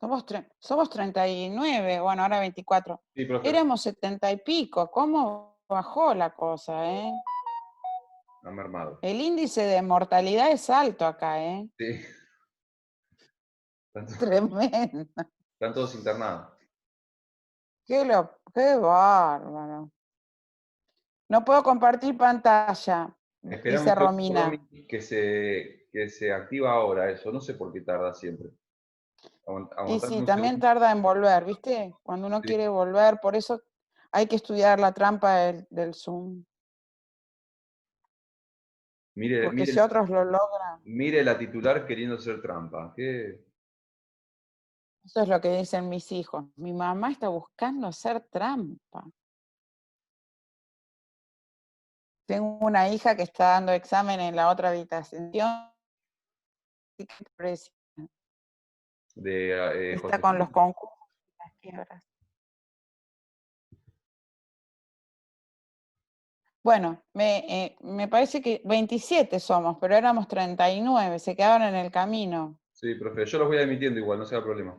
Somos 39, bueno, ahora 24. Sí, profe. Éramos 70 y pico. ¿Cómo bajó la cosa, Ha mermado. El índice de mortalidad es alto acá, Sí. Están, Tremendo. están todos internados. Qué bárbaro. No puedo compartir pantalla, Esperamos dice entonces, Romy, Romina. que se activa ahora eso. No sé por qué tarda siempre. Y Aguantame sí, un también segundo. tarda en volver, ¿viste? Cuando uno Sí. quiere volver, por eso hay que estudiar la trampa del Zoom. Mire, Porque si mire, otros lo logran, mire la titular queriendo hacer trampa. ¿Qué? eso es lo que dicen mis hijos. Mi mamá está buscando hacer trampa. Tengo una hija que está dando examen en la otra habitación. De Está con Josefina. los concursos y las quiebras. Bueno, me parece que 27 somos, pero éramos 39, se quedaron en el camino. Sí, profe, yo los voy admitiendo igual, no sea problema.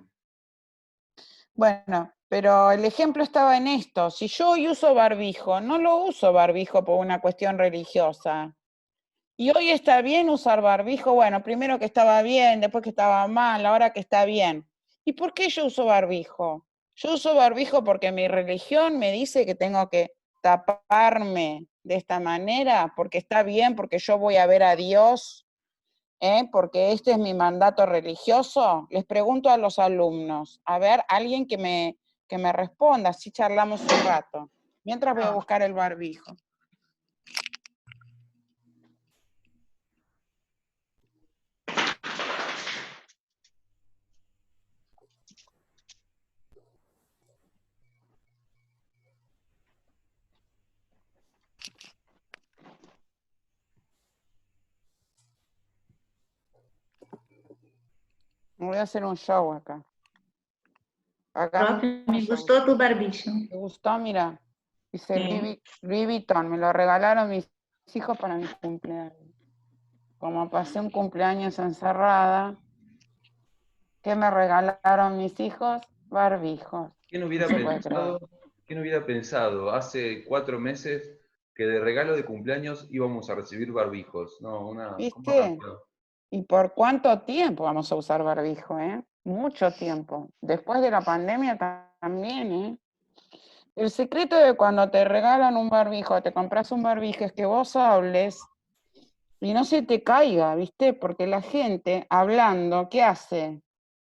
Bueno, pero el ejemplo estaba en esto. Si yo hoy uso barbijo, no lo uso barbijo por una cuestión religiosa. Y hoy está bien usar barbijo, bueno, primero que estaba bien, después que estaba mal, ahora que está bien. ¿Y por qué yo uso barbijo? Yo uso barbijo porque mi religión me dice que tengo que taparme de esta manera, porque está bien, porque yo voy a ver a Dios, porque este es mi mandato religioso. Les pregunto a los alumnos, a ver, alguien que me responda, así charlamos un rato. Mientras voy a buscar el barbijo. Me voy a hacer un show acá. Hagamos Profe, un me show. gustó tu barbicho. ¿Te gustó? Mira, dice Sí. Louis Vuitton, me lo regalaron mis hijos para mi cumpleaños. Como pasé un cumpleaños encerrada, ¿qué me regalaron mis hijos? Barbijos. ¿Quién No hubiera se puede creer. pensado, quién hubiera pensado hace 4 meses que de regalo de cumpleaños íbamos a recibir barbijos? No, ¿cómo ha ¿Viste? cambiado? ¿Y por cuánto tiempo vamos a usar barbijo, Mucho tiempo. Después de la pandemia también, El secreto de cuando te regalan un barbijo, te compras un barbijo, es que vos hables y no se te caiga, ¿viste? Porque la gente hablando, ¿qué hace?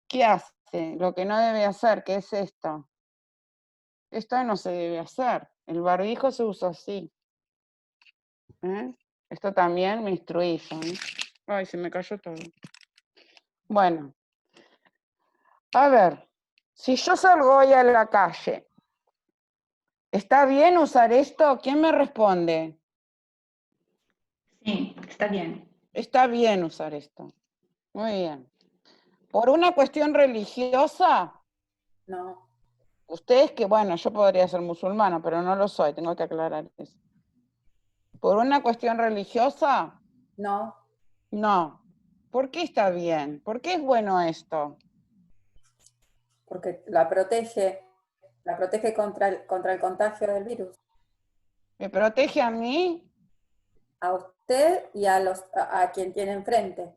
¿Qué hace? Lo que no debe hacer, ¿qué es esto? Esto no se debe hacer. El barbijo se usa así. Esto también me instruí yo, Ay, se me cayó todo. Bueno, a ver, si yo salgo hoy a la calle, ¿está bien usar esto? ¿Quién me responde? Sí, está bien. Está bien usar esto. Muy bien. ¿Por una cuestión religiosa? No, Ustedes que, bueno, yo podría ser musulmana, pero no lo soy, tengo que aclarar eso. ¿Por una cuestión religiosa? no, No. ¿Por qué está bien? ¿Por qué es bueno esto? porque la protege contra el contagio del virus. ¿Me protege a mí? A usted y a quien tiene enfrente.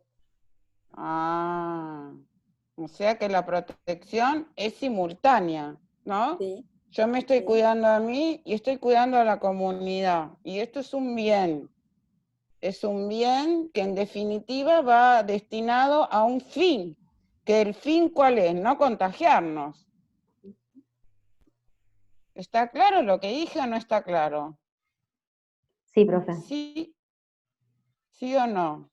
Ah, o sea que la protección es simultánea, ¿no? Sí, Yo me estoy sí. cuidando a mí y estoy cuidando a la comunidad. Y esto es un bien. Es un bien que en definitiva va destinado a un fin. ¿Que el fin cuál es? No contagiarnos. ¿Está claro lo que dije o no está claro? Sí, profe. ¿Sí? ¿Sí o no?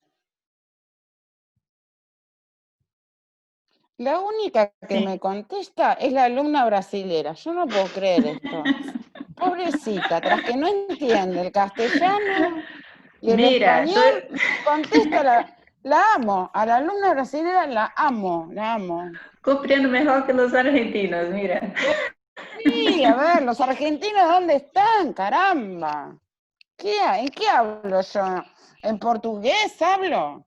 La única que me contesta es la alumna brasilera. Yo no puedo creer esto. Pobrecita, tras que no entiende el castellano y el Mira, español, me contesta la amo. A la alumna brasilera la amo, la amo. compreendo mejor que los argentinos, mira. Sí, a ver, los argentinos, ¿dónde están? Caramba. ¿En qué hablo yo? ¿En portugués hablo?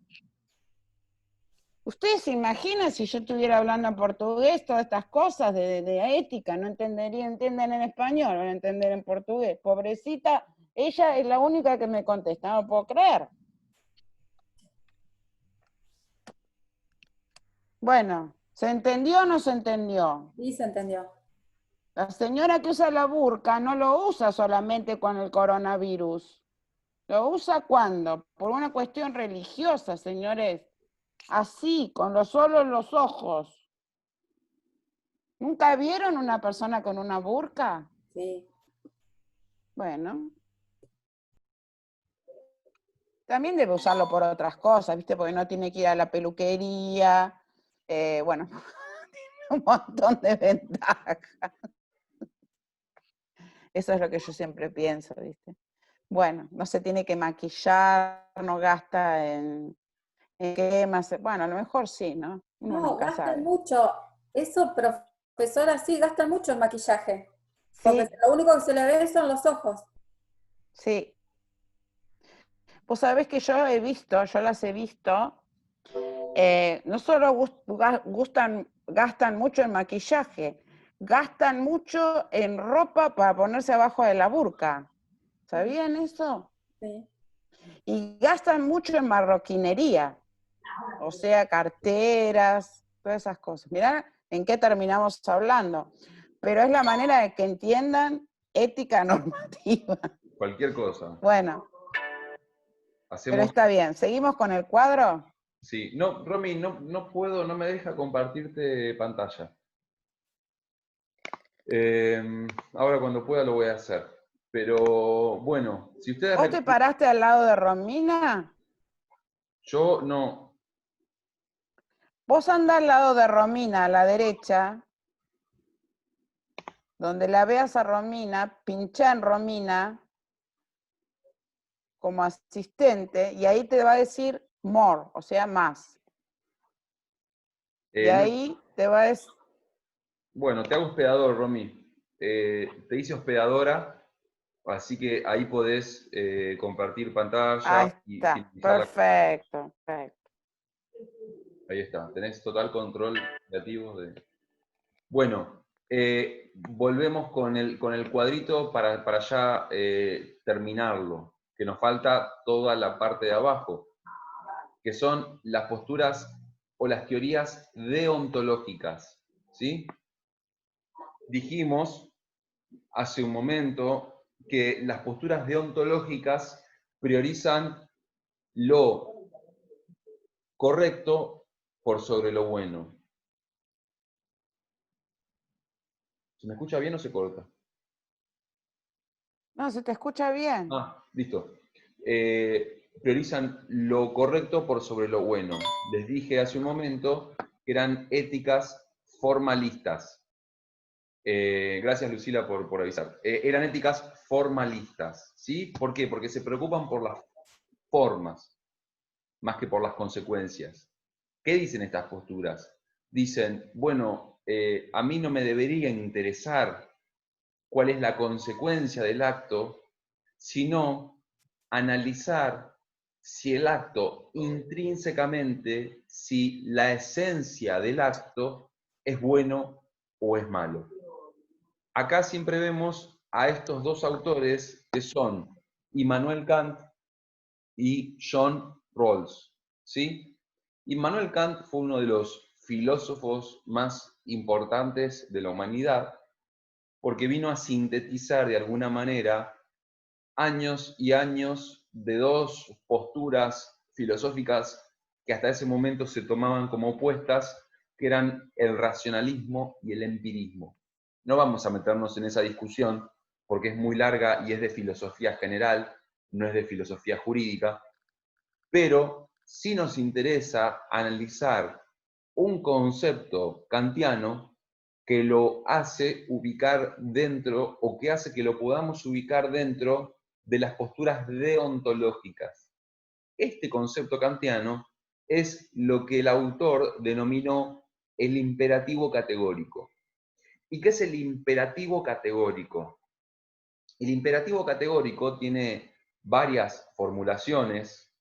Ustedes se imaginan si yo estuviera hablando en portugués, todas estas cosas de ética, no entienden en español, van a entender en portugués. Pobrecita, ella es la única que me contesta, no lo puedo creer. Bueno, ¿se entendió o no se entendió? Sí, se entendió. La señora que usa la burka no lo usa solamente con el coronavirus. ¿Lo usa cuándo? Por una cuestión religiosa, señores. Así, con solo los ojos. ¿Nunca vieron una persona con una burka? Sí. Bueno. También debe usarlo por otras cosas, ¿viste? Porque no tiene que ir a la peluquería. Bueno, tiene un montón de ventajas. Eso es lo que yo siempre pienso, ¿viste? Bueno, no se tiene que maquillar, no gasta en cremas. Bueno, a lo mejor sí, ¿no? Uno No, nunca gastan sabe. mucho. Eso, profesora, sí, gastan mucho en maquillaje. Porque Sí, lo único que se le ve son los ojos. sí. Vos sabés que yo las he visto, no solo gastan mucho en maquillaje, gastan mucho en ropa para ponerse abajo de la burka. ¿Sabían eso? Sí. Y gastan mucho en marroquinería, o sea, carteras, todas esas cosas. Mirá en qué terminamos hablando. Pero es la manera de que entiendan ética normativa. Cualquier cosa. Bueno, pero Hacemos. está bien. ¿Seguimos con el cuadro? Sí. No, Romy, no puedo, no me deja compartirte pantalla. Ahora cuando pueda lo voy a hacer. Pero bueno, si ustedes ¿Vos te paraste al lado de Romina? yo no. Vos andá al lado de Romina, a la derecha, donde la veas a Romina, pinchá en Romina como asistente, y ahí te va a decir more, o sea, más. Y No- ahí te va a decir, bueno, te hago hospedador, Romy. Te hice hospedadora, así que ahí podés compartir ahí pantalla y está, finalizar la. perfecto, perfecto. Ahí está, tenés total control creativo de. Bueno, volvemos con el cuadrito para ya terminarlo, que nos falta toda la parte de abajo, que son las posturas o las teorías deontológicas, ¿sí? Dijimos hace un momento que las posturas deontológicas priorizan lo correcto por sobre lo bueno. ¿Se me escucha bien o se corta? No, se te escucha bien. Ah, listo. Priorizan lo correcto por sobre lo bueno. Les dije hace un momento que eran éticas formalistas. Gracias, Lucila, por avisar. Eran éticas formalistas, ¿sí? ¿Por qué? Porque se preocupan por las formas, más que por las consecuencias. ¿Qué dicen estas posturas? Dicen, bueno, a mí no me debería interesar cuál es la consecuencia del acto, sino analizar si el acto intrínsecamente, si la esencia del acto es bueno o es malo. Acá siempre vemos a estos dos autores que son Immanuel Kant y John Rawls, ¿sí? Immanuel Kant fue uno de los filósofos más importantes de la humanidad porque vino a sintetizar de alguna manera años y años de dos posturas filosóficas que hasta ese momento se tomaban como opuestas, que eran el racionalismo y el empirismo. No vamos a meternos en esa discusión porque es muy larga y es de filosofía general, no es de filosofía jurídica, pero sí nos interesa analizar un concepto kantiano que lo hace ubicar dentro, o que hace que lo podamos ubicar dentro de las posturas deontológicas. Este concepto kantiano es lo que el autor denominó el imperativo categórico. ¿Y qué es el imperativo categórico? El imperativo categórico tiene varias formulaciones.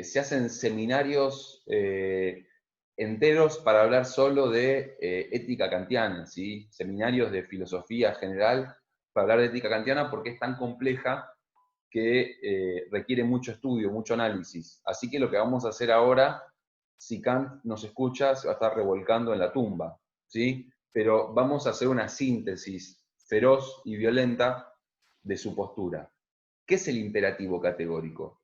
se hacen seminarios enteros para hablar solo de ética kantiana, ¿sí? Seminarios de filosofía general para hablar de ética kantiana porque es tan compleja que requiere mucho estudio, mucho análisis. Así que lo que vamos a hacer ahora, si Kant nos escucha, se va a estar revolcando en la tumba, ¿sí? Pero vamos a hacer una síntesis feroz y violenta de su postura. ¿Qué es el imperativo categórico?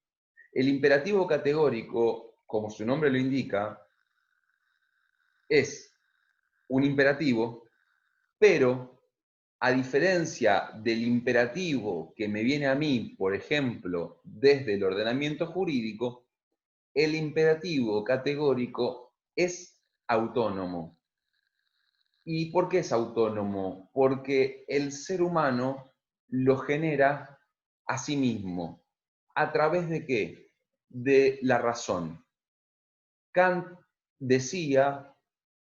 El imperativo categórico, como su nombre lo indica, es un imperativo, pero a diferencia del imperativo que me viene a mí, por ejemplo, desde el ordenamiento jurídico, el imperativo categórico es autónomo. ¿Y por qué es autónomo? Porque el ser humano lo genera a sí mismo. ¿A través de qué? De la razón. Kant decía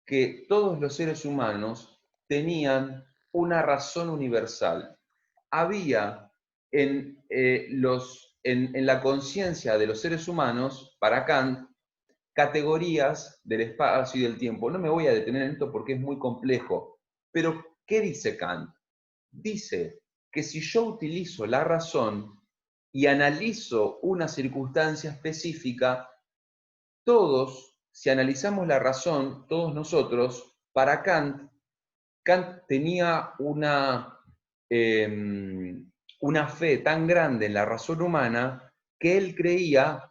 que todos los seres humanos tenían una razón universal. Había en la conciencia de los seres humanos, para Kant, categorías del espacio y del tiempo. No me voy a detener en esto porque es muy complejo, pero ¿qué dice Kant? Dice que si yo utilizo la razón y analizo una circunstancia específica, todos, si analizamos la razón, todos nosotros, para Kant, Kant tenía una fe tan grande en la razón humana que él creía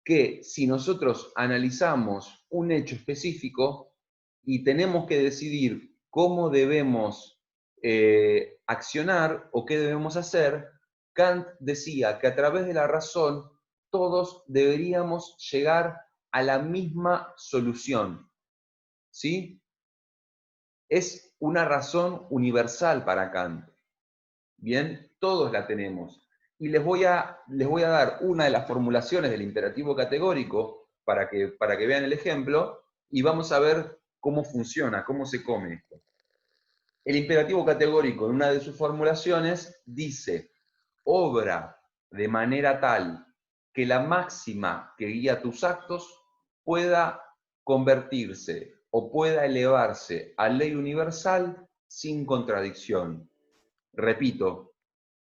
que si nosotros analizamos un hecho específico y tenemos que decidir cómo debemos accionar o qué debemos hacer, Kant decía que a través de la razón todos deberíamos llegar a la misma solución. ¿Sí? Es una razón universal para Kant. Bien, todos la tenemos. Y les voy a dar una de las formulaciones del imperativo categórico para que vean el ejemplo y vamos a ver cómo funciona, cómo se come esto. El imperativo categórico en una de sus formulaciones dice: obra de manera tal que la máxima que guía tus actos pueda convertirse o pueda elevarse a ley universal sin contradicción. Repito,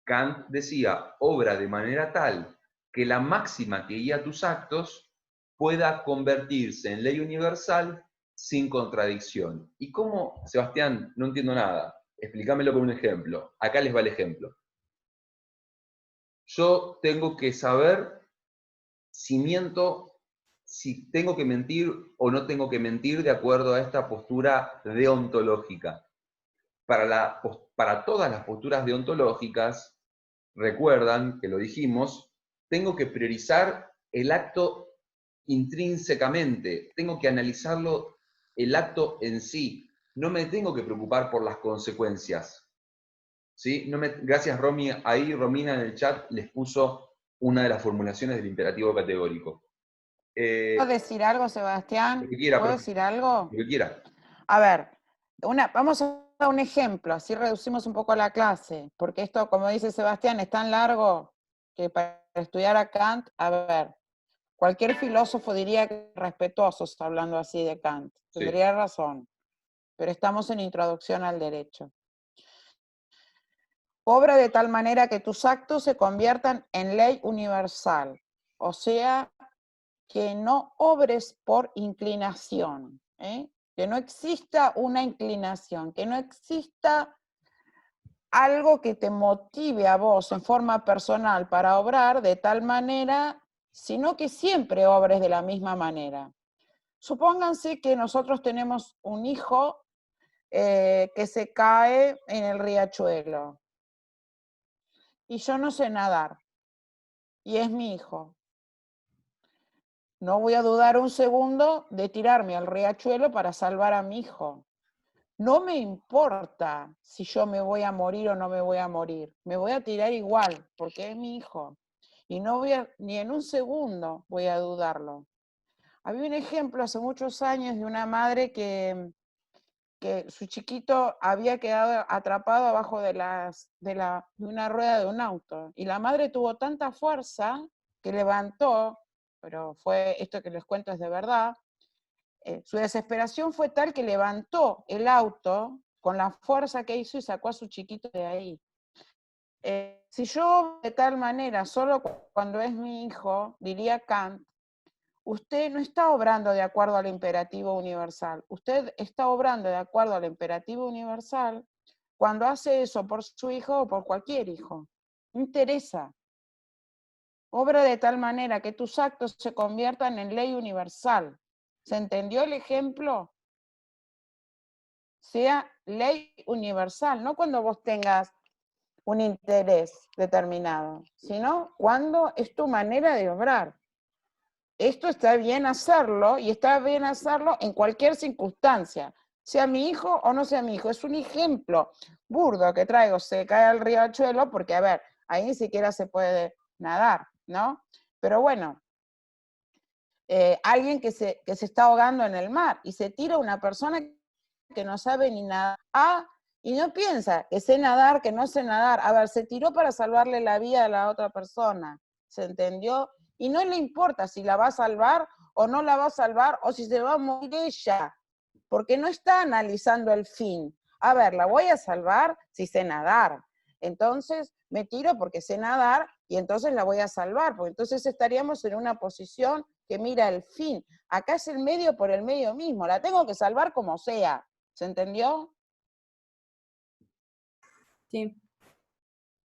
Kant decía, obra de manera tal que la máxima que guía tus actos pueda convertirse en ley universal sin contradicción. ¿Y cómo, Sebastián? No entiendo nada. Explícamelo con un ejemplo. Acá les va el ejemplo. Yo tengo que saber si miento, si tengo que mentir o no tengo que mentir de acuerdo a esta postura deontológica. Para todas las posturas deontológicas, recuerdan que lo dijimos, tengo que priorizar el acto intrínsecamente, tengo que analizarlo el acto en sí, no me tengo que preocupar por las consecuencias. ¿Sí? Gracias, Romy. Ahí Romina en el chat les puso una de las formulaciones del imperativo categórico. ¿Puedo decir algo, Sebastián? Lo que quiera, ¿Puedo profe. decir algo? Lo que quiera. A ver, vamos a dar un ejemplo, así reducimos un poco la clase, porque esto, como dice Sebastián, es tan largo que para estudiar a Kant, a ver, cualquier filósofo diría que respetuosos hablando así de Kant, Sí. tendría razón, pero estamos en introducción al derecho. Obra de tal manera que tus actos se conviertan en ley universal, o sea, que no obres por inclinación, que no exista una inclinación, que no exista algo que te motive a vos en forma personal para obrar de tal manera, sino que siempre obres de la misma manera. Supónganse que nosotros tenemos un hijo que se cae en el riachuelo y yo no sé nadar y es mi hijo. No voy a dudar un segundo de tirarme al riachuelo para salvar a mi hijo. No me importa si yo me voy a morir o no me voy a morir. Me voy a tirar igual, porque es mi hijo. Y no voy ni en un segundo voy a dudarlo. Había un ejemplo hace muchos años de una madre que su chiquito había quedado atrapado abajo de una rueda de un auto. Y la madre tuvo tanta fuerza que levantó pero fue esto que les cuento es de verdad. Su desesperación fue tal que levantó el auto con la fuerza que hizo y sacó a su chiquito de ahí. Si yo de tal manera, solo cuando es mi hijo, diría Kant, usted no está obrando de acuerdo al imperativo universal, usted está obrando de acuerdo al imperativo universal cuando hace eso por su hijo o por cualquier hijo. No interesa. Obra de tal manera que tus actos se conviertan en ley universal. ¿Se entendió el ejemplo? Sea ley universal, no cuando vos tengas un interés determinado, sino cuando es tu manera de obrar. Esto está bien hacerlo, y está bien hacerlo en cualquier circunstancia, sea mi hijo o no sea mi hijo. Es un ejemplo burdo que traigo, se cae al riachuelo, porque, a ver, ahí ni siquiera se puede nadar, ¿no? Pero bueno, alguien que se está ahogando en el mar, y se tira una persona que no sabe ni nadar, y no piensa que sé nadar, que no sé nadar. A ver, se tiró para salvarle la vida a la otra persona, ¿se entendió? Y no le importa si la va a salvar o no la va a salvar, o si se va a morir ella, porque no está analizando el fin. A ver, la voy a salvar si sé nadar. Entonces me tiro porque sé nadar y entonces la voy a salvar, porque entonces estaríamos en una posición que mira el fin. Acá es el medio por el medio mismo, la tengo que salvar como sea. ¿Se entendió? Sí.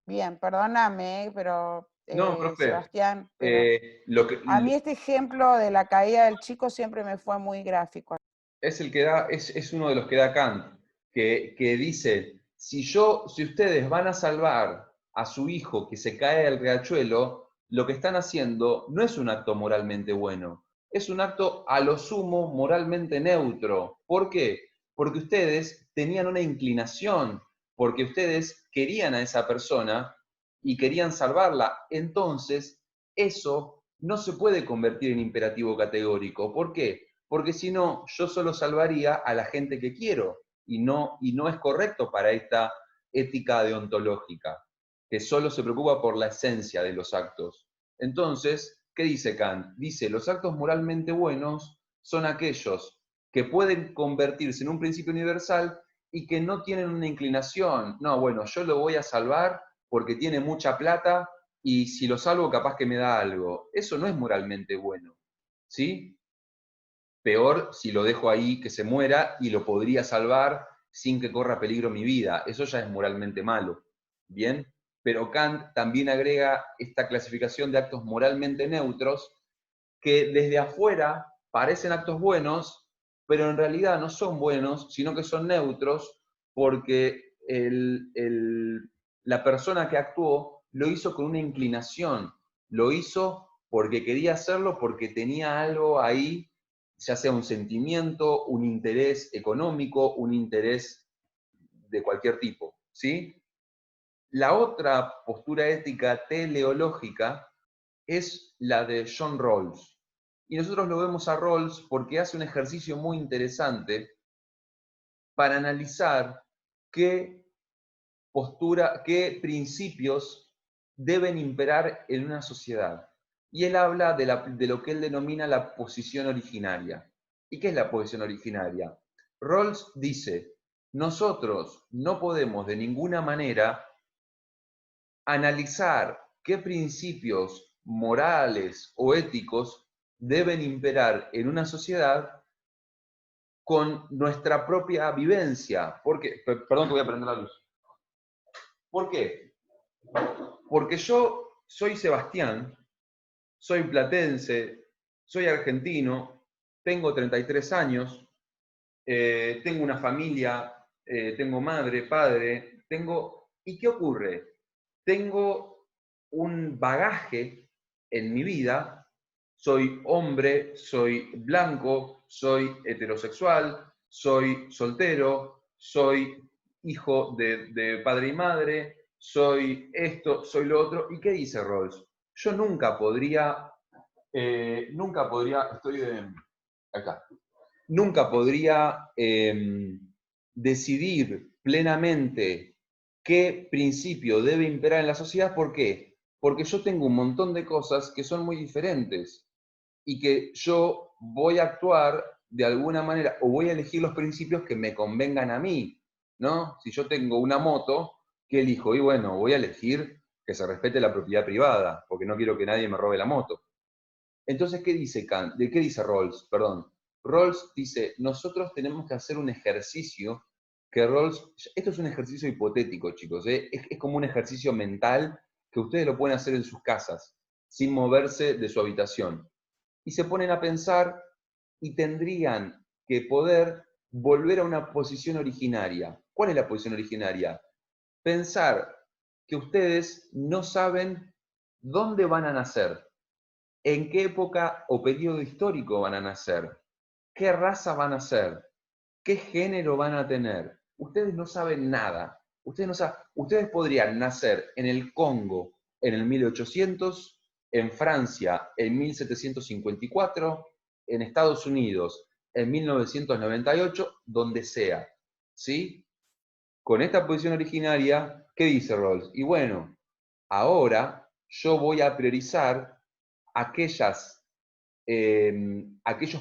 Bien, perdóname, pero No, profe. Sebastián, pero a mí este ejemplo de la caída del chico siempre me fue muy gráfico. Es el que da, es uno de los que da Kant, que dice, si ustedes van a salvar a su hijo que se cae del riachuelo, lo que están haciendo no es un acto moralmente bueno, es un acto a lo sumo moralmente neutro. ¿Por qué? Porque ustedes tenían una inclinación, porque ustedes querían a esa persona y querían salvarla. Entonces, eso no se puede convertir en imperativo categórico. ¿Por qué? Porque si no, yo solo salvaría a la gente que quiero, y no es correcto para esta ética deontológica, que solo se preocupa por la esencia de los actos. Entonces, ¿qué dice Kant? Dice, los actos moralmente buenos son aquellos que pueden convertirse en un principio universal y que no tienen una inclinación. No, bueno, yo lo voy a salvar porque tiene mucha plata y si lo salvo capaz que me da algo. Eso no es moralmente bueno, ¿sí? Peor si lo dejo ahí que se muera y lo podría salvar sin que corra peligro mi vida. Eso ya es moralmente malo. ¿Bien? Pero Kant también agrega esta clasificación de actos moralmente neutros que desde afuera parecen actos buenos, pero en realidad no son buenos, sino que son neutros porque la persona que actuó lo hizo con una inclinación, lo hizo porque quería hacerlo, porque tenía algo ahí, ya sea un sentimiento, un interés económico, un interés de cualquier tipo, ¿sí? La otra postura ética teleológica es la de John Rawls. Y nosotros lo vemos a Rawls porque hace un ejercicio muy interesante para analizar qué principios deben imperar en una sociedad. Y él habla de lo que él denomina la posición originaria. ¿Y qué es la posición originaria? Rawls dice, nosotros no podemos de ninguna manera analizar qué principios morales o éticos deben imperar en una sociedad con nuestra propia vivencia. ¿Por qué? Perdón que voy a prender la luz. ¿Por qué? Porque yo soy Sebastián, soy platense, soy argentino, tengo 33 años, tengo una familia, tengo madre, padre, ¿Y qué ocurre? Tengo un bagaje en mi vida, soy hombre, soy blanco, soy heterosexual, soy soltero, soy hijo de padre y madre, soy esto, soy lo otro. ¿Y qué dice Rawls? Yo nunca podría, acá, nunca podría decidir plenamente qué principio debe imperar en la sociedad. ¿Por qué? Porque yo tengo un montón de cosas que son muy diferentes. y que yo voy a actuar de alguna manera, o voy a elegir los principios que me convengan a mí, ¿no? Si yo tengo una moto, ¿qué elijo? Y bueno, voy a elegir que se respete la propiedad privada, porque no quiero que nadie me robe la moto. Entonces, ¿qué dice Kant? ¿De qué dice Rawls? Perdón. Rawls dice, nosotros tenemos que hacer un ejercicio que Rawls, esto es un ejercicio hipotético, chicos, ¿eh? Es como un ejercicio mental que ustedes lo pueden hacer en sus casas, sin moverse de su habitación. Y se ponen a pensar y tendrían que poder volver a una posición originaria. ¿Cuál es la posición originaria? Pensar que ustedes no saben dónde van a nacer, en qué época o periodo histórico van a nacer, qué raza van a ser, qué género van a tener. Ustedes no saben nada. Ustedes podrían nacer en el Congo en el 1800, en Francia en 1754, en Estados Unidos en 1998, donde sea. ¿Sí? Con esta posición originaria, ¿qué dice Rawls? Y bueno, ahora yo voy a priorizar aquellos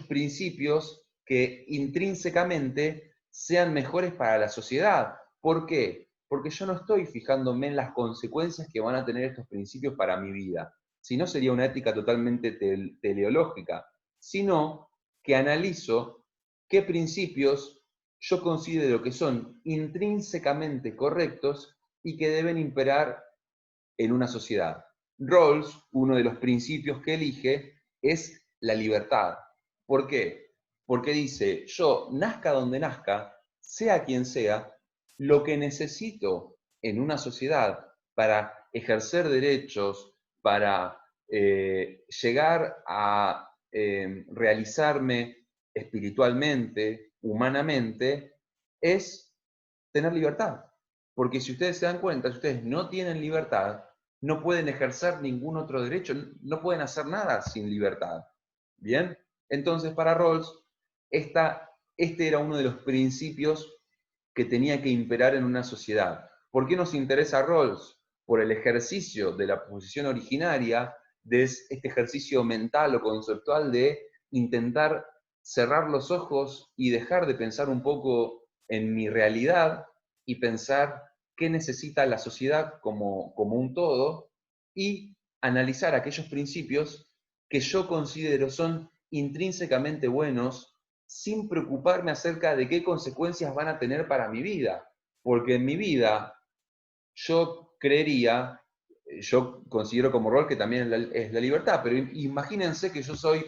principios que intrínsecamente sean mejores para la sociedad. ¿Por qué? Porque yo no estoy fijándome en las consecuencias que van a tener estos principios para mi vida. Si no, sería una ética totalmente teleológica. Sino que analizo qué principios yo considero que son intrínsecamente correctos y que deben imperar en una sociedad. Rawls, uno de los principios que elige, es la libertad. ¿Por qué? Porque dice, yo, nazca donde nazca, sea quien sea, lo que necesito en una sociedad para ejercer derechos, para llegar a realizarme espiritualmente, humanamente, es tener libertad. Porque si ustedes se dan cuenta, si ustedes no tienen libertad, no pueden ejercer ningún otro derecho, no pueden hacer nada sin libertad. ¿Bien? Entonces, para Rawls, este era uno de los principios que tenía que imperar en una sociedad. ¿Por qué nos interesa Rawls? Por el ejercicio de la posición originaria, de este ejercicio mental o conceptual de intentar cerrar los ojos y dejar de pensar un poco en mi realidad y pensar qué necesita la sociedad como un todo y analizar aquellos principios que yo considero son intrínsecamente buenos sin preocuparme acerca de qué consecuencias van a tener para mi vida. Porque en mi vida yo creería, yo considero como rol que también es la libertad, pero imagínense que yo soy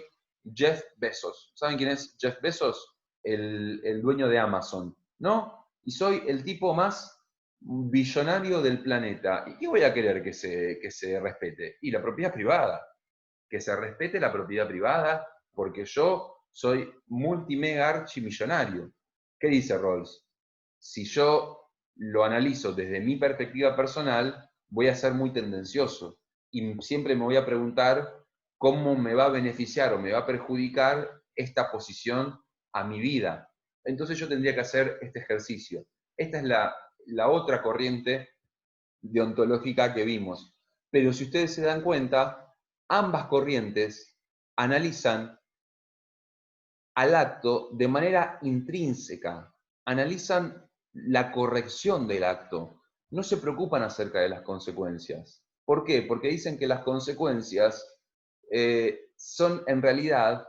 Jeff Bezos. ¿Saben quién es Jeff Bezos? El dueño de Amazon, ¿no? Y soy el tipo más billonario del planeta. ¿Y qué voy a querer que se respete? Y la propiedad privada. Que se respete la propiedad privada, porque yo soy multimega archimillonario. ¿Qué dice Rawls? Si yo lo analizo desde mi perspectiva personal, voy a ser muy tendencioso y siempre me voy a preguntar cómo me va a beneficiar o me va a perjudicar esta posición a mi vida. Entonces yo tendría que hacer este ejercicio. Esta es la otra corriente deontológica que vimos. Pero si ustedes se dan cuenta, ambas corrientes analizan al acto de manera intrínseca, analizan la corrección del acto, no se preocupan acerca de las consecuencias. ¿Por qué? Porque dicen que las consecuencias son en realidad,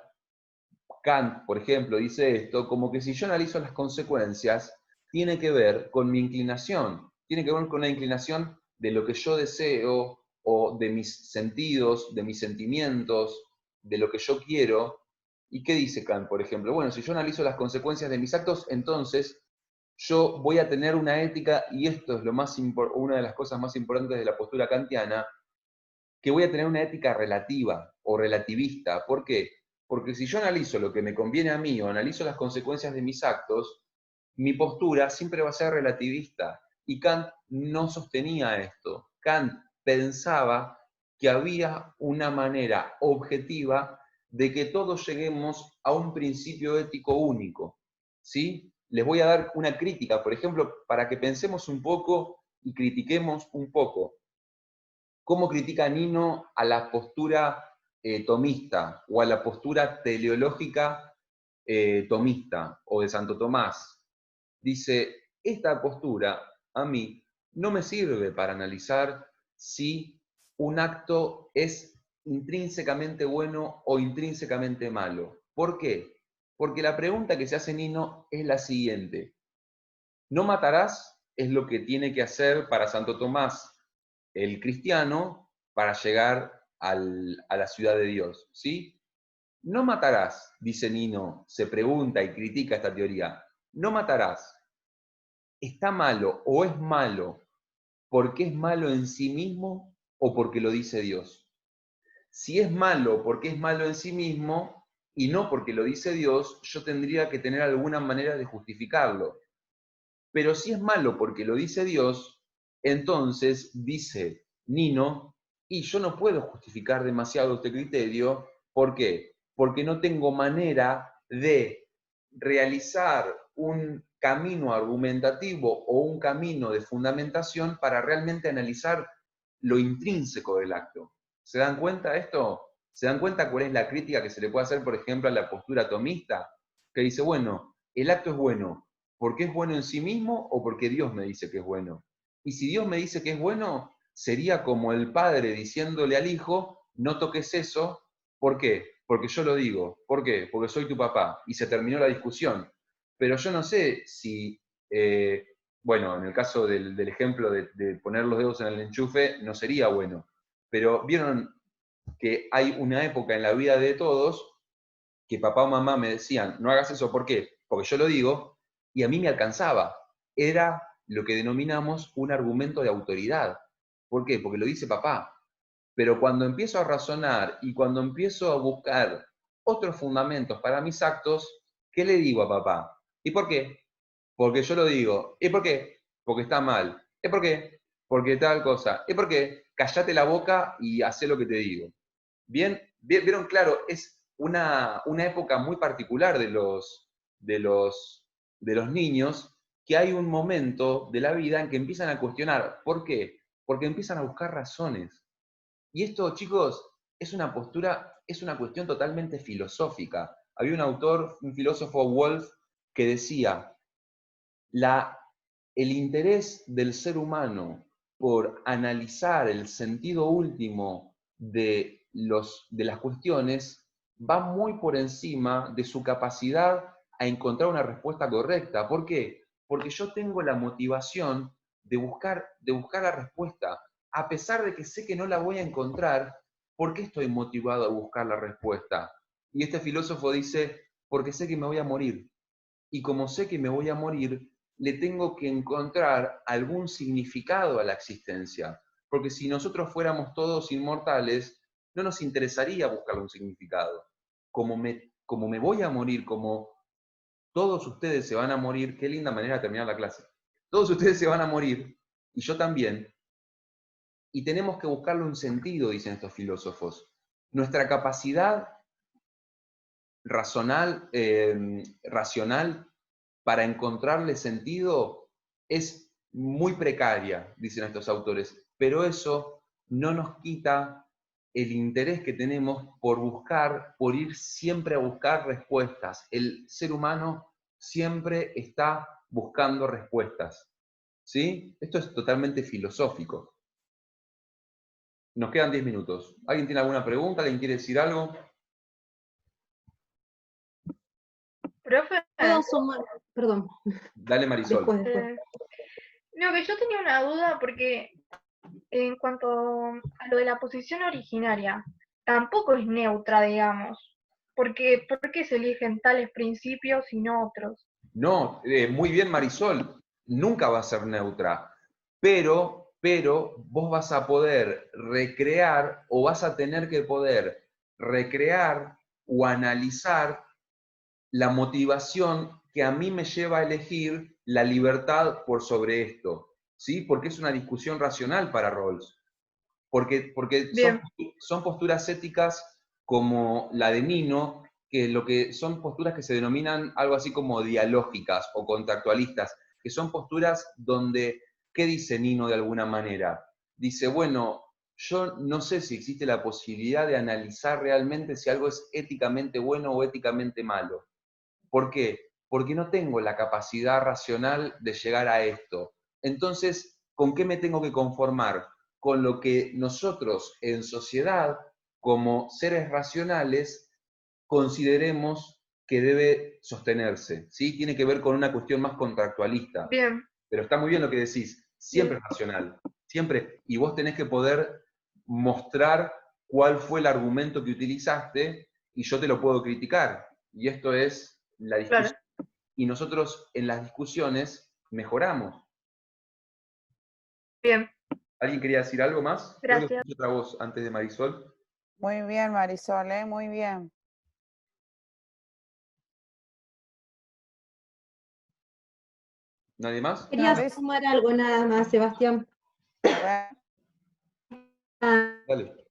Kant, por ejemplo, dice esto, como que si yo analizo las consecuencias, tiene que ver con mi inclinación, tiene que ver con la inclinación de lo que yo deseo o de mis sentidos, de mis sentimientos, de lo que yo quiero. ¿Y qué dice Kant, por ejemplo? Bueno, si yo analizo las consecuencias de mis actos, entonces yo voy a tener una ética, y esto es una de las cosas más importantes de la postura kantiana, que voy a tener una ética relativa o relativista. ¿Por qué? Porque si yo analizo lo que me conviene a mí o analizo las consecuencias de mis actos, mi postura siempre va a ser relativista. Y Kant no sostenía esto. Kant pensaba que había una manera objetiva de que todos lleguemos a un principio ético único. ¿Sí? Les voy a dar una crítica, por ejemplo, para que pensemos un poco y critiquemos un poco. ¿Cómo critica Nino a la postura tomista o a la postura teleológica tomista o de Santo Tomás. Dice, esta postura a mí no me sirve para analizar si un acto es intrínsecamente bueno o intrínsecamente malo. ¿Por qué? Porque la pregunta que se hace Nino es la siguiente. No matarás es lo que tiene que hacer para Santo Tomás el cristiano para llegar a la ciudad de Dios, ¿sí? No matarás, dice Nino, se pregunta y critica esta teoría. No matarás. ¿Está malo o es malo porque es malo en sí mismo o porque lo dice Dios? Si es malo porque es malo en sí mismo y no porque lo dice Dios, yo tendría que tener alguna manera de justificarlo. Pero si es malo porque lo dice Dios, entonces dice Nino, y yo no puedo justificar demasiado este criterio. ¿Por qué? Porque no tengo manera de realizar un camino argumentativo o un camino de fundamentación para realmente analizar lo intrínseco del acto. ¿Se dan cuenta de esto? ¿Se dan cuenta cuál es la crítica que se le puede hacer, por ejemplo, a la postura tomista? Que dice, bueno, el acto es bueno, ¿porque es bueno en sí mismo o porque Dios me dice que es bueno? Y si Dios me dice que es bueno, sería como el padre diciéndole al hijo, no toques eso. ¿Por qué? Porque yo lo digo. ¿Por qué? Porque soy tu papá. Y se terminó la discusión. Pero yo no sé si, bueno, en el caso del ejemplo de poner los dedos en el enchufe, no sería bueno. Pero vieron que hay una época en la vida de todos que papá o mamá me decían, no hagas eso, ¿por qué? Porque yo lo digo, y a mí me alcanzaba. Era lo que denominamos un argumento de autoridad. ¿Por qué? Porque lo dice papá. Pero cuando empiezo a razonar y cuando empiezo a buscar otros fundamentos para mis actos, ¿qué le digo a papá? ¿Y por qué? Porque yo lo digo. ¿Y por qué? Porque está mal. ¿Y por qué? Porque tal cosa. ¿Y por qué? Cállate la boca y hacé lo que te digo. Bien, vieron, claro, es una época muy particular de los niños, que hay un momento de la vida en que empiezan a cuestionar. ¿Por qué? Porque empiezan a buscar razones. Y esto, chicos, es una postura, es una cuestión totalmente filosófica. Había un autor, un filósofo, Wolf, que decía, el interés del ser humano por analizar el sentido último de las cuestiones va muy por encima de su capacidad a encontrar una respuesta correcta. ¿Por qué? Porque yo tengo la motivación de buscar la respuesta. A pesar de que sé que no la voy a encontrar, ¿por qué estoy motivado a buscar la respuesta? Y este filósofo dice, porque sé que me voy a morir. Y como sé que me voy a morir, le tengo que encontrar algún significado a la existencia. Porque si nosotros fuéramos todos inmortales, no nos interesaría buscar un significado. Como me voy a morir, como todos ustedes se van a morir, qué linda manera de terminar la clase. Todos ustedes se van a morir, y yo también, y tenemos que buscarle un sentido, dicen estos filósofos. Nuestra capacidad racional para encontrarle sentido es muy precaria, dicen estos autores, pero eso no nos quita el interés que tenemos por ir siempre a buscar respuestas. El ser humano siempre está buscando respuestas. ¿Sí? Esto es totalmente filosófico. Nos quedan 10 minutos. ¿Alguien tiene alguna pregunta? ¿Alguien quiere decir algo? Profe, Puedo sumar, perdón, Dale, Marisol. después. no, que yo tenía una duda porque en cuanto a lo de la posición originaria, tampoco es neutra, digamos. ¿Por qué se eligen tales principios y no otros? No, muy bien, Marisol. Nunca va a ser neutra. Pero vos vas a poder recrear o vas a tener que poder recrear o analizar la motivación que a mí me lleva a elegir la libertad por sobre esto, ¿sí? Porque es una discusión racional para Rawls. Porque Bien. son posturas éticas como la de Nino, que son posturas que se denominan algo así como dialógicas o contractualistas, que son posturas donde, ¿qué dice Nino de alguna manera? Dice, bueno, yo no sé si existe la posibilidad de analizar realmente si algo es éticamente bueno o éticamente malo. ¿Por qué? Porque no tengo la capacidad racional de llegar a esto. Entonces, ¿con qué me tengo que conformar? Con lo que nosotros en sociedad, como seres racionales, consideremos que debe sostenerse, ¿sí? Tiene que ver con una cuestión más contractualista. Bien, Pero está muy bien lo que decís, siempre es racional, siempre. Y vos tenés que poder mostrar cuál fue el argumento que utilizaste y yo te lo puedo criticar. Y esto es la claro. discusión. Y nosotros en las discusiones mejoramos. Bien, ¿Alguien quería decir algo más? Creo que gracias. escuché otra voz antes de Marisol. Muy bien, Marisol, muy bien. ¿Nadie más? Una Quería vez, sumar algo nada más, Sebastián. a ver, Dale.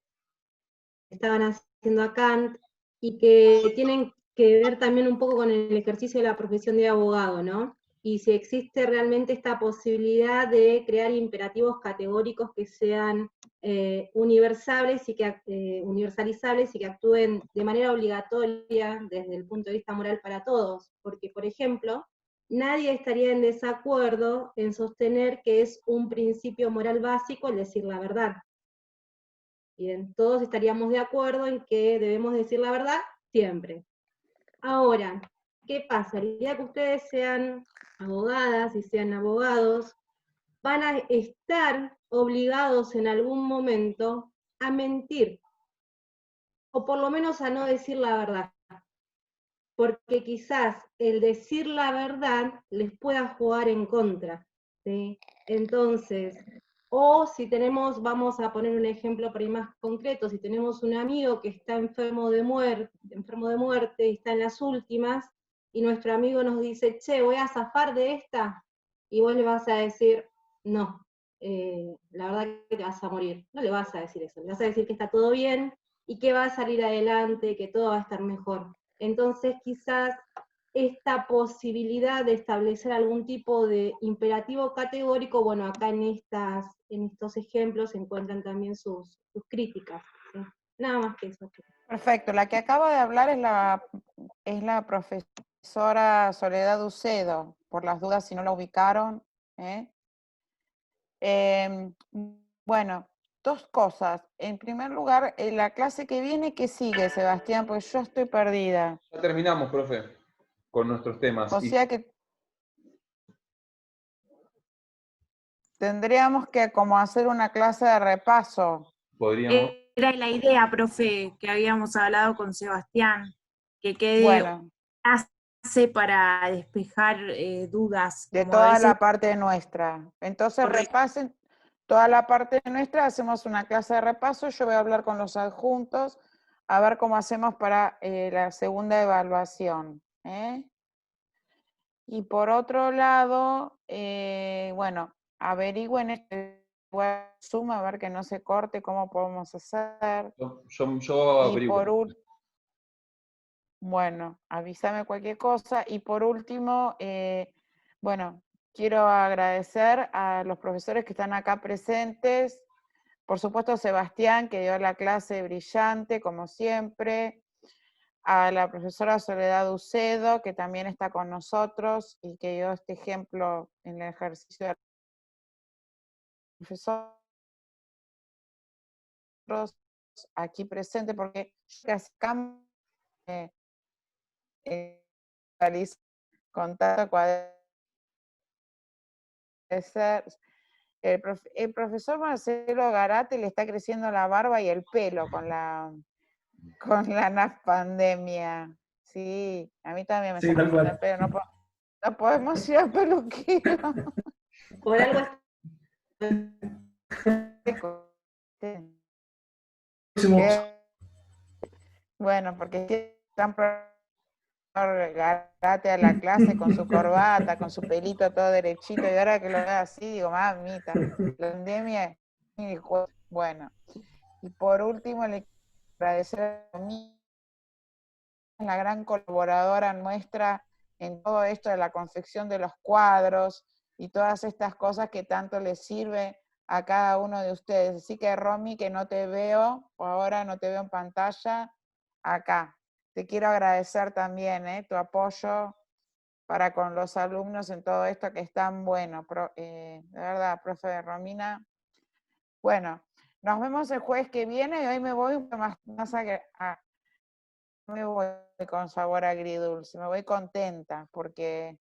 Estaban haciendo a Kant y que tienen que ver también un poco con el ejercicio de la profesión de abogado, ¿no? Y si existe realmente esta posibilidad de crear imperativos categóricos que sean universalizables y que actúen de manera obligatoria desde el punto de vista moral para todos. Porque, por ejemplo, nadie estaría en desacuerdo en sostener que es un principio moral básico el decir la verdad. Bien, todos estaríamos de acuerdo en que debemos decir la verdad siempre. Ahora, ¿qué pasa? El día que ustedes sean abogadas y sean abogados, van a estar obligados en algún momento a mentir, o por lo menos a no decir la verdad, porque quizás el decir la verdad les pueda jugar en contra, ¿sí? Entonces, o si tenemos, vamos a poner un ejemplo por ahí más concreto, si tenemos un amigo que está enfermo de muerte y está en las últimas, y nuestro amigo nos dice, che, voy a zafar de esta, y vos le vas a decir, no, la verdad que te vas a morir. No le vas a decir eso, le vas a decir que está todo bien, y que va a salir adelante, que todo va a estar mejor. Entonces quizás esta posibilidad de establecer algún tipo de imperativo categórico, bueno, acá en estos ejemplos se encuentran también sus críticas, ¿sí? Nada más que eso. perfecto. La que acaba de hablar es la profesora Soledad Ucedo, por las dudas si no la ubicaron. ¿Eh? Bueno, dos cosas. En primer lugar, la clase que viene, ¿qué sigue, Sebastián? Pues yo estoy perdida. Ya terminamos, profe, con nuestros temas. O sea que tendríamos que como hacer una clase de repaso. Podríamos. Era la idea, profe, que habíamos hablado con Sebastián, que quede Bueno, clase para despejar dudas. de Como a toda veces, la parte nuestra. Entonces correcto. repasen toda la parte nuestra, hacemos una clase de repaso, yo voy a hablar con los adjuntos, a ver cómo hacemos para la segunda evaluación. Y por otro lado, bueno, averigüen este Zoom, a ver que no se corte, cómo podemos hacer. Yo Y averiguo. por último, bueno, avísame cualquier cosa. Y por último, bueno, quiero agradecer a los profesores que están acá presentes. Por supuesto, Sebastián, que dio la clase brillante, como siempre. A la profesora Soledad Ucedo, que también está con nosotros y que dio este ejemplo en el ejercicio de profesores aquí presentes, porque casi contacto el profesor Marcelo Garate le está creciendo la barba y el pelo con la pandemia. Sí, a mí también me Sí, está tal creciendo el cual. pelo, no podemos ir al peluquero. Por algo Próximo. Bueno, porque están Garate a la clase con su corbata, con su pelito todo derechito, y ahora que lo veo así, digo, mamita, la pandemia, bueno. Y por último, le quiero agradecer a mí, la gran colaboradora nuestra en todo esto de la confección de los cuadros y todas estas cosas que tanto les sirve a cada uno de ustedes. Así que Romy, que no te veo, por ahora no te veo en pantalla, acá. Te quiero agradecer también tu apoyo para con los alumnos en todo esto que es tan bueno. De verdad, profe Romina. Bueno, nos vemos el jueves que viene y hoy me voy me voy con sabor agridulce, me voy contenta porque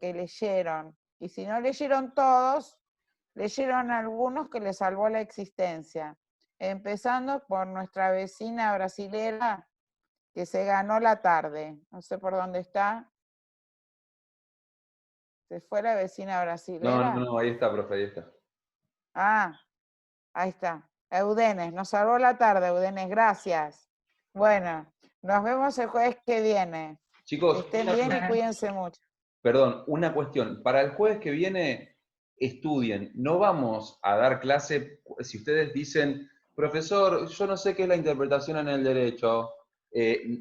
leyeron. Y si no leyeron todos, leyeron algunos que les salvó la existencia. Empezando por nuestra vecina brasilera que se ganó la tarde. No sé por dónde está. ¿Se fue la vecina brasilera? No, ahí está, profe, ahí está. Ah, ahí está. Eudenes, nos salvó la tarde, Eudenes, gracias. Bueno, nos vemos el jueves que viene. Chicos, Que estén bien y cuídense mucho. Perdón, una cuestión. Para el jueves que viene, estudien. No vamos a dar clase si ustedes dicen, profesor, yo no sé qué es la interpretación en el derecho.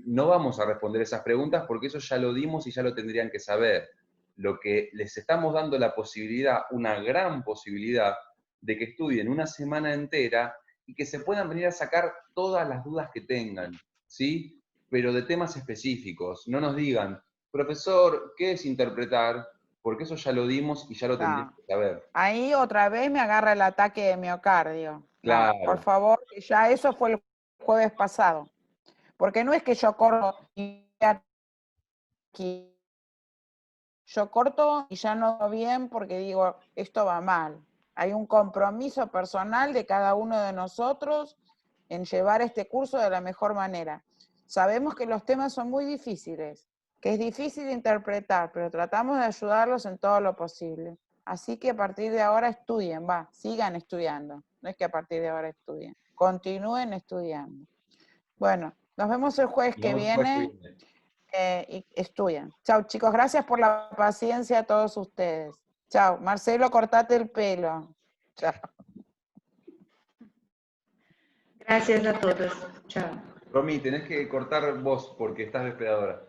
No vamos a responder esas preguntas porque eso ya lo dimos y ya lo tendrían que saber. Lo que les estamos dando la posibilidad, una gran posibilidad, de que estudien una semana entera y que se puedan venir a sacar todas las dudas que tengan, ¿sí? Pero de temas específicos. No nos digan, profesor, ¿qué es interpretar? Porque eso ya lo dimos y ya lo tendríamos que saber. Ahí otra vez me agarra el ataque de miocardio. Claro. No, por favor, que ya eso fue el jueves pasado. Porque no es que yo corro y aquí. Yo corto y ya no bien porque digo, esto va mal. Hay un compromiso personal de cada uno de nosotros en llevar este curso de la mejor manera. Sabemos que los temas son muy difíciles, que es difícil interpretar, pero tratamos de ayudarlos en todo lo posible. Así que a partir de ahora estudien, sigan estudiando. No es que a partir de ahora estudien, continúen estudiando. Bueno, nos vemos el jueves que viene. Y estudian. Chao, chicos. Gracias por la paciencia a todos ustedes. Chao. Marcelo, cortate el pelo. Chao. Gracias a todos. Chao. Romy, tenés que cortar vos porque estás despedadora.